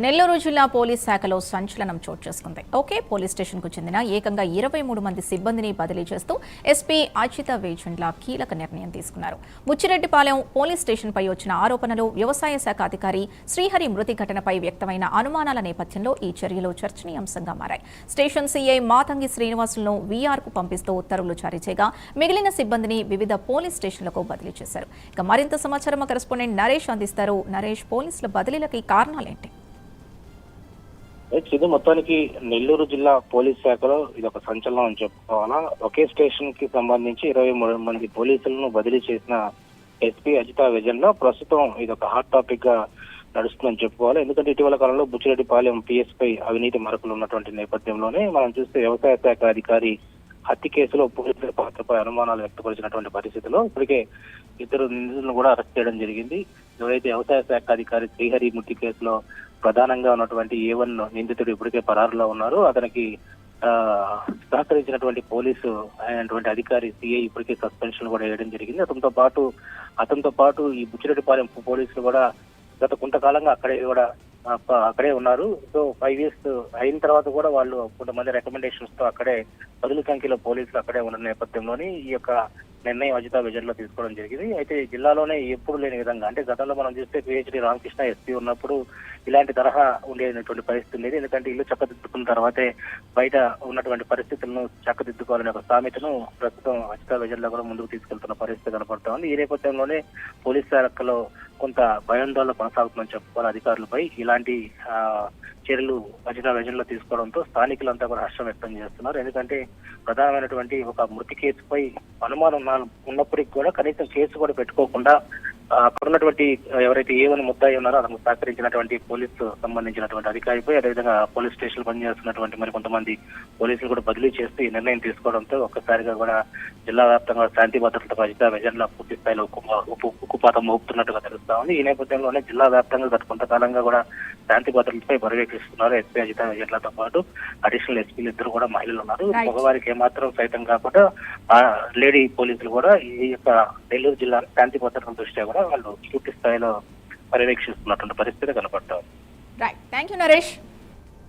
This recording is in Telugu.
నెల్లూరు జిల్లా పోలీస్ శాఖలో సంచలనం చోటు చేసుకుంది. పోలీస్ స్టేషన్ కు చెందిన ఏకంగా 23 మంది సిబ్బందిని బదిలీ చేస్తూ ఎస్పీ అజిత వేజండ్ల కీలక నిర్ణయం తీసుకున్నారు. బుచ్చిరెడ్డిపాలెం పోలీస్ స్టేషన్ పై వచ్చిన ఆరోపణలు, వ్యవసాయ శాఖ అధికారి శ్రీహరి మృతి ఘటనపై వ్యక్తమైన అనుమానాల నేపథ్యంలో ఈ చర్యలు చర్చనీయాంశంగా మారాయి. స్టేషన్ సీఐ మాతంగి శ్రీనివాసులను వీఆర్ కు పంపిస్తూ ఉత్తర్వులు జారీ చేయగా మిగిలిన సిబ్బందిని వివిధ పోలీస్ స్టేషన్లకు బదిలీ చేశారు. ఇక మరింత సమాచారం కరెస్పాండెంట్ నరేష్ అందిస్తారు. నరేష్, పోలీసుల బదిలీలకి కారణాలేంటి? ఇది మొత్తానికి నెల్లూరు జిల్లా పోలీస్ శాఖలో ఇది ఒక సంచలనం అని చెప్పుకోవాలా. ఒకే స్టేషన్ కి సంబంధించి 23 మంది పోలీసులను బదిలీ చేసిన ఎస్పీ అజిత వేజండ్ల ప్రస్తుతం ఇది ఒక హాట్ టాపిక్ గా నడుస్తుందని చెప్పుకోవాలి. ఎందుకంటే ఇటీవల కాలంలో బుచ్చిరెడ్డిపాలెం పిఎస్ పై అవినీతి మరకలు ఉన్నటువంటి నేపథ్యంలోనే మనం చూస్తే వ్యవసాయ శాఖ అధికారి హత్య కేసులో పోలీసుల పాత్రపై అనుమానాలు వ్యక్తపరిచినటువంటి పరిస్థితిలో ఇప్పటికే 2 నిందితులను కూడా అరెస్ట్ చేయడం జరిగింది. ఎవరైతే వ్యవసాయ శాఖ అధికారి శ్రీహరి మృతి కేసులో ప్రధానంగా ఉన్నటువంటి A1 నిందితుడు ఇప్పటికే పరారులో ఉన్నారు. అతనికి సహకరించినటువంటి పోలీసు అయినటువంటి అధికారి సిఐ ఇప్పటికే సస్పెన్షన్ కూడా వేయడం జరిగింది. అతనితో పాటు ఈ బుచ్చిరెడ్డిపాలెం పోలీసులు కూడా గత కొంతకాలంగా అక్కడే ఉన్నారు. సో 5 years అయిన తర్వాత కూడా వాళ్ళు కొంతమంది రికమెండేషన్స్ తో అక్కడే పదుల సంఖ్యలో పోలీసులు అక్కడే ఉన్న నేపథ్యంలోని ఈ యొక్క నిర్ణయం అజిత వేజండ్ల తీసుకోవడం జరిగింది. అయితే జిల్లాలోనే ఎప్పుడు లేని విధంగా, అంటే గతంలో మనం చూస్తే పిహెచ్డి రామకృష్ణ ఎస్పీ ఉన్నప్పుడు ఇలాంటి తరహా ఉండేటువంటి పరిస్థితి లేదు. ఎందుకంటే ఇల్లు చక్కదిద్దుకున్న తర్వాతే బయట ఉన్నటువంటి పరిస్థితులను చక్కదిద్దుకోవాలనే ఒక సామెతను ప్రస్తుతం అజిత వేజండ్ల కూడా ముందుకు తీసుకెళ్తున్న పరిస్థితి కనపడతా ఉంది. ఈ నేపథ్యంలోనే పోలీస్ శాఖలో కొంత భయాందోళన కొనసాగుతుందని చెప్పుకోవాలి అధికారులపై. ఇలాంటి చర్యలు అజిత వేజండ్ల తీసుకోవడంతో స్థానికులంతా కూడా హర్షం వ్యక్తం చేస్తున్నారు. ఎందుకంటే ప్రధానమైనటువంటి ఒక మృతి కేసుపై అనుమానం ఉన్నప్పటికీ కూడా కనీసం కేసు కూడా పెట్టుకోకుండా అక్కడ ఉన్నటువంటి ఎవరైతే A1 ముద్దాయి ఉన్నారో అతనికి సహకరించినటువంటి పోలీసు సంబంధించినటువంటి అధికారిపై, అదేవిధంగా పోలీస్ స్టేషన్ పనిచేస్తున్నటువంటి మరి కొంతమంది పోలీసులు కూడా బదిలీ చేస్తూ ఈ నిర్ణయం తీసుకోవడంతో ఒక్కసారిగా కూడా జిల్లా వ్యాప్తంగా శాంతి భద్రతకు అజిత వేజండ్ల పూర్తి స్థాయిలో ఉక్కుపాతం మోపుతున్నట్టుగా తెలుస్తా ఉంది. ఈ నేపథ్యంలోనే జిల్లా వ్యాప్తంగా గత కొంతకాలంగా కూడా శాంతి భద్రతలపై పర్యవేక్షిస్తున్నారు ఎస్పీ అజిత వేజండ్లతో పాటు అడిషనల్ ఎస్పీలు 2 కూడా మహిళలు ఉన్నారు. మగవారికి ఏమాత్రం సైతం కాకుండా లేడీ పోలీసులు కూడా ఈ యొక్క నెల్లూరు జిల్లా శాంతి భద్రతల దృష్ట్యా కూడా వాళ్ళు పూర్తి స్థాయిలో పర్యవేక్షిస్తున్నటువంటి పరిస్థితి కనపడతారు. Right, thank you Naresh.